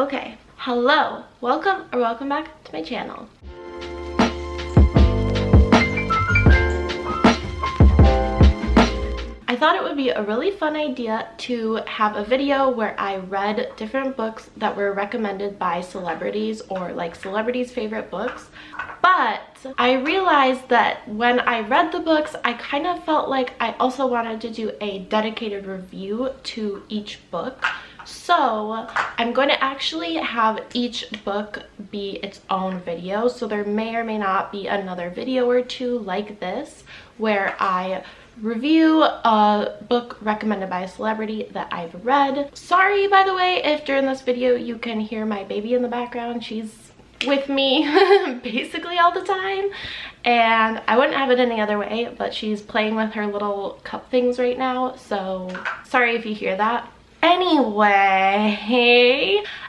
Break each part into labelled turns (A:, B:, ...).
A: Okay, hello, welcome back to my channel. I thought it would be a really fun idea to have a video where I read different books that were recommended by celebrities, or like celebrities' favorite books. But I realized that when I read the books, I kind of felt like I also wanted to do a dedicated review to each book. So I'm going to actually have each book be its own video. So there may or may not be another video or two like this where I review a book recommended by a celebrity that I've read. Sorry, by the way, if during this video you can hear my baby in the background. She's with me basically all the time, and I wouldn't have it any other way, but she's playing with her little cup things right now, so sorry if you hear that. Anyway,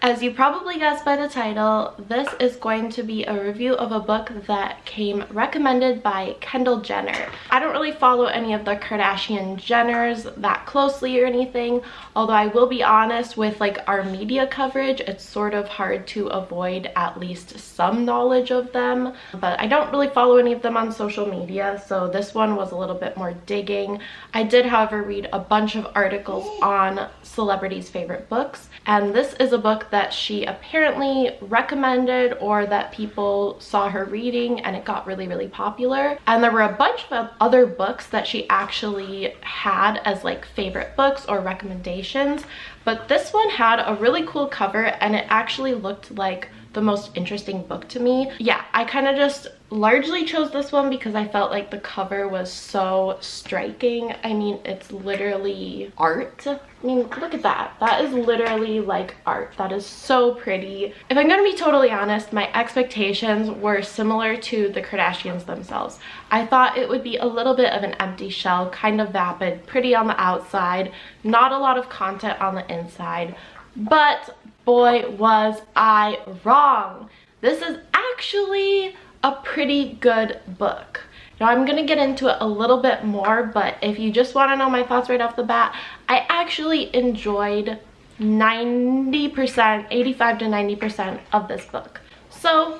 A: as you probably guessed by the title, this is going to be a review of a book that came recommended by Kendall Jenner. I don't really follow any of the Kardashian Jenners that closely or anything, although I will be honest, with like our media coverage, it's sort of hard to avoid at least some knowledge of them. But I don't really follow any of them on social media, so this one was a little bit more digging. I did, however, read a bunch of articles on celebrities' favorite books, and this is a book that she apparently recommended, or that people saw her reading and it got really popular. And there were a bunch of other books that she actually had as like favorite books or recommendations, but this one had a really cool cover and it actually looked like the most interesting book to me. Yeah, I kind of just largely chose this one because I felt like the cover was so striking. I mean, it's literally art. I mean, look at that. That is literally like art. That is so pretty. If I'm gonna be totally honest, my expectations were similar to the Kardashians themselves. I thought it would be a little bit of an empty shell, kind of vapid, pretty on the outside, not a lot of content on the inside, but boy was I wrong. This is actually a pretty good book. Now I'm gonna get into it a little bit more, but if you just want to know my thoughts right off the bat, I actually enjoyed 90%, 85 to 90% of this book. So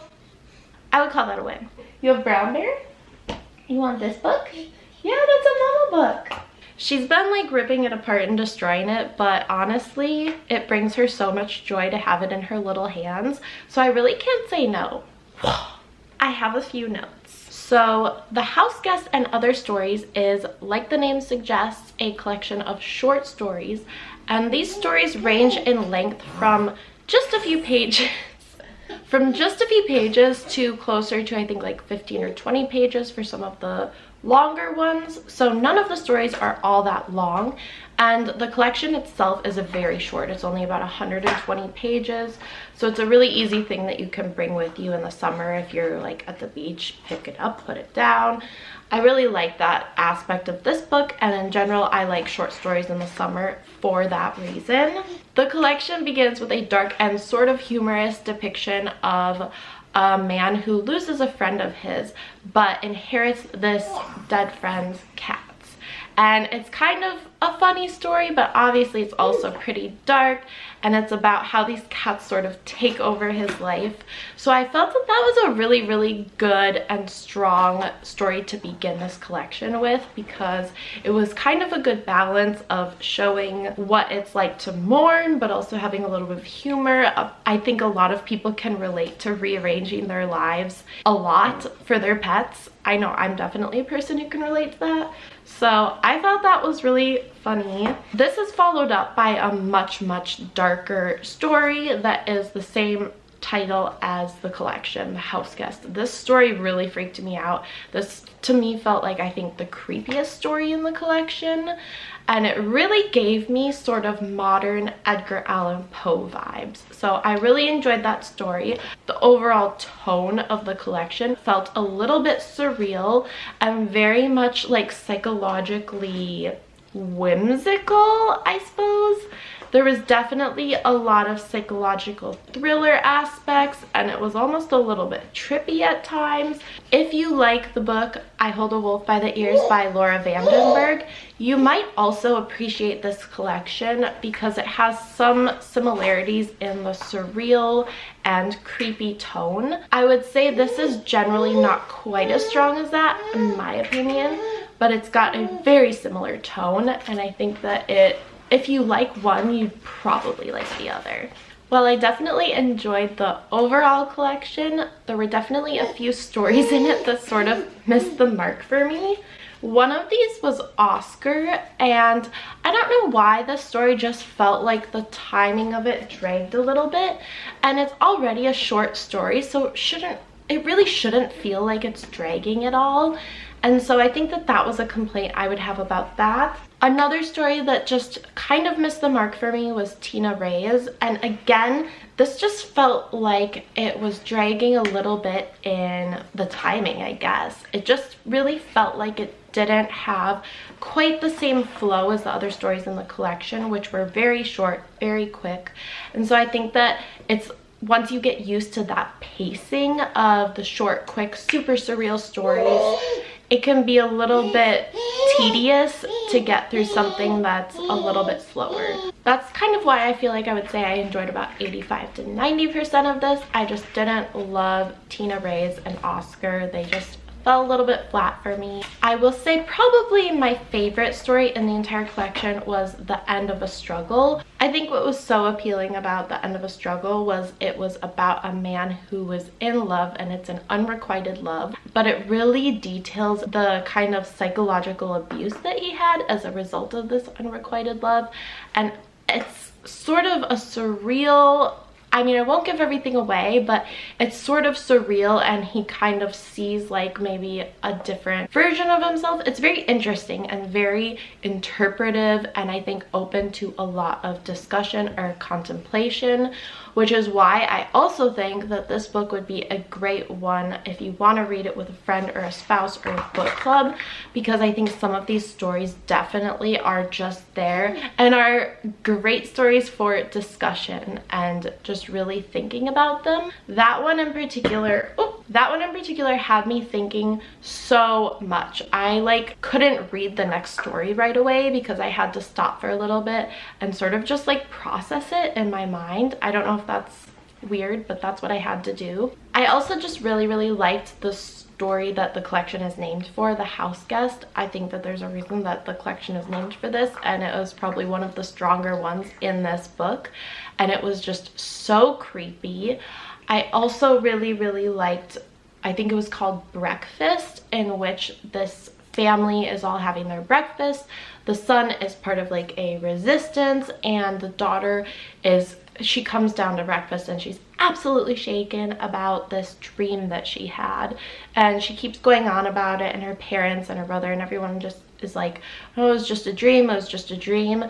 A: I would call that a win. You have Brown Bear? You want this book? Yeah, that's a mama book. She's been like ripping it apart and destroying it, but honestly, it brings her so much joy to have it in her little hands. So I really can't say no. I have a few notes. So the Houseguest and Other Stories is, like the name suggests, a collection of short stories. And these stories range in length from just a few pages to closer to, I think, like 15 or 20 pages for some of the longer ones. So none of the stories are all that long, and the collection itself is very short. It's only about 120 pages, so it's a really easy thing that you can bring with you in the summer if you're like at the beach. Pick it up, put it down. I really like that aspect of this book, and in general I like short stories in the summer for that reason. The collection begins with a dark and sort of humorous depiction of a man who loses a friend of his but inherits this dead friend's cats. And it's kind of a funny story, but obviously it's also pretty dark, and it's about how these cats sort of take over his life. So I felt that that was a really good and strong story to begin this collection with, because it was kind of a good balance of showing what it's like to mourn, but also having a little bit of humor. I think a lot of people can relate to rearranging their lives a lot for their pets. I know I'm definitely a person who can relate to that. So I thought that was really funny. This is followed up by a much darker story that is the same title as the collection, The Houseguest. This story really freaked me out. This to me felt like, I think, the creepiest story in the collection, and it really gave me sort of modern Edgar Allan Poe vibes. So I really enjoyed that story. The overall tone of the collection felt a little bit surreal and very much like psychologically whimsical, I suppose. There was definitely a lot of psychological thriller aspects, and it was almost a little bit trippy at times. If you like the book I Hold a Wolf by the Ears by Laura Vandenberg, you might also appreciate this collection because it has some similarities in the surreal and creepy tone. I would say this is generally not quite as strong as that, in my opinion, but it's got a very similar tone, and I think that if you like one, you'd probably like the other. While I definitely enjoyed the overall collection, there were definitely a few stories in it that sort of missed the mark for me. One of these was Oscar, and I don't know why this story just felt like the timing of it dragged a little bit, and it's already a short story, so it really shouldn't feel like it's dragging at all. And so I think that that was a complaint I would have about that. Another story that just kind of missed the mark for me was Tina Reyes, and again, this just felt like it was dragging a little bit in the timing, I guess. It just really felt like it didn't have quite the same flow as the other stories in the collection, which were very short, very quick. And so I think that once you get used to that pacing of the short, quick, super surreal stories, it can be a little bit tedious to get through something that's a little bit slower. That's kind of why I feel like I would say I enjoyed about 85 to 90% of this. I just didn't love Tina Reyes and Oscar. They just fell a little bit flat for me. I will say probably my favorite story in the entire collection was The End of a Struggle. I think what was so appealing about The End of a Struggle was it was about a man who was in love, and it's an unrequited love, but it really details the kind of psychological abuse that he had as a result of this unrequited love. And it's sort of a surreal, I mean, I won't give everything away, but it's sort of surreal, and he kind of sees like maybe a different version of himself. It's very interesting and very interpretive, and I think open to a lot of discussion or contemplation, which is why I also think that this book would be a great one if you want to read it with a friend or a spouse or a book club, because I think some of these stories definitely are just there and are great stories for discussion and just really thinking about them. That one in particular had me thinking so much. I couldn't read the next story right away because I had to stop for a little bit and sort of just process it in my mind. I don't know if that's weird, but that's what I had to do. I also just really liked the story that the collection is named for, The Houseguest. I think that there's a reason that the collection is named for this, and it was probably one of the stronger ones in this book, and it was just so creepy. I also really liked, I think it was called Breakfast, in which this family is all having their breakfast. The son is part of a resistance, and the daughter she comes down to breakfast and she's absolutely shaken about this dream that she had, and she keeps going on about it, and her parents and her brother and everyone just is like, oh, it was just a dream, it was just a dream.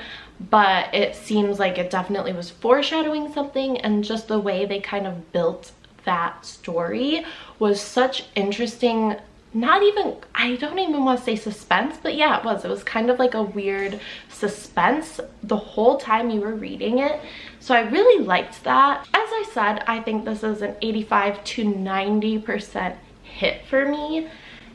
A: But it seems like it definitely was foreshadowing something, and just the way they kind of built that story was such interesting, I don't even want to say suspense, but yeah, it was kind of like a weird suspense the whole time you were reading it. So I really liked that. As I said, I think this is an 85 to 90% hit for me,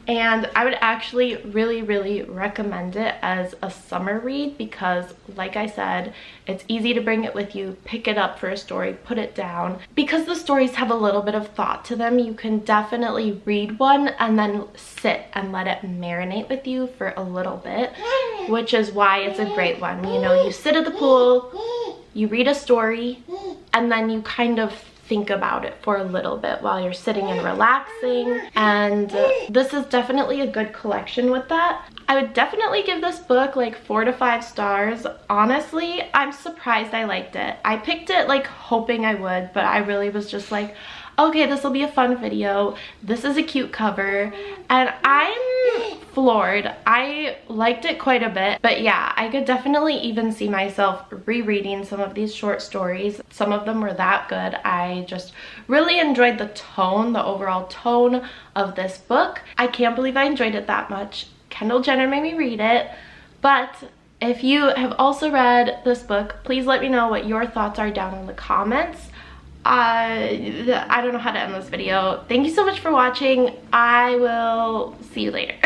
A: and I would actually really recommend it as a summer read because, like I said, it's easy to bring it with you, pick it up for a story, put it down. Because the stories have a little bit of thought to them, you can definitely read one and then sit and let it marinate with you for a little bit, which is why it's a great one. You know, you sit at the pool, you read a story, and then you kind of think about it for a little bit while you're sitting and relaxing, and this is definitely a good collection with that. I would definitely give this book 4 to 5 stars. Honestly, I'm surprised I liked it. I picked it hoping I would, but I really was just like, okay, this will be a fun video. This is a cute cover, and I'm floored. I liked it quite a bit, but yeah, I could definitely even see myself rereading some of these short stories. Some of them were that good. I just really enjoyed the tone, the overall tone of this book. I can't believe I enjoyed it that much. Kendall Jenner made me read it, but If you have also read this book, please let me know what your thoughts are down in the comments. I don't know how to end this video. Thank you so much for watching. I will see you later.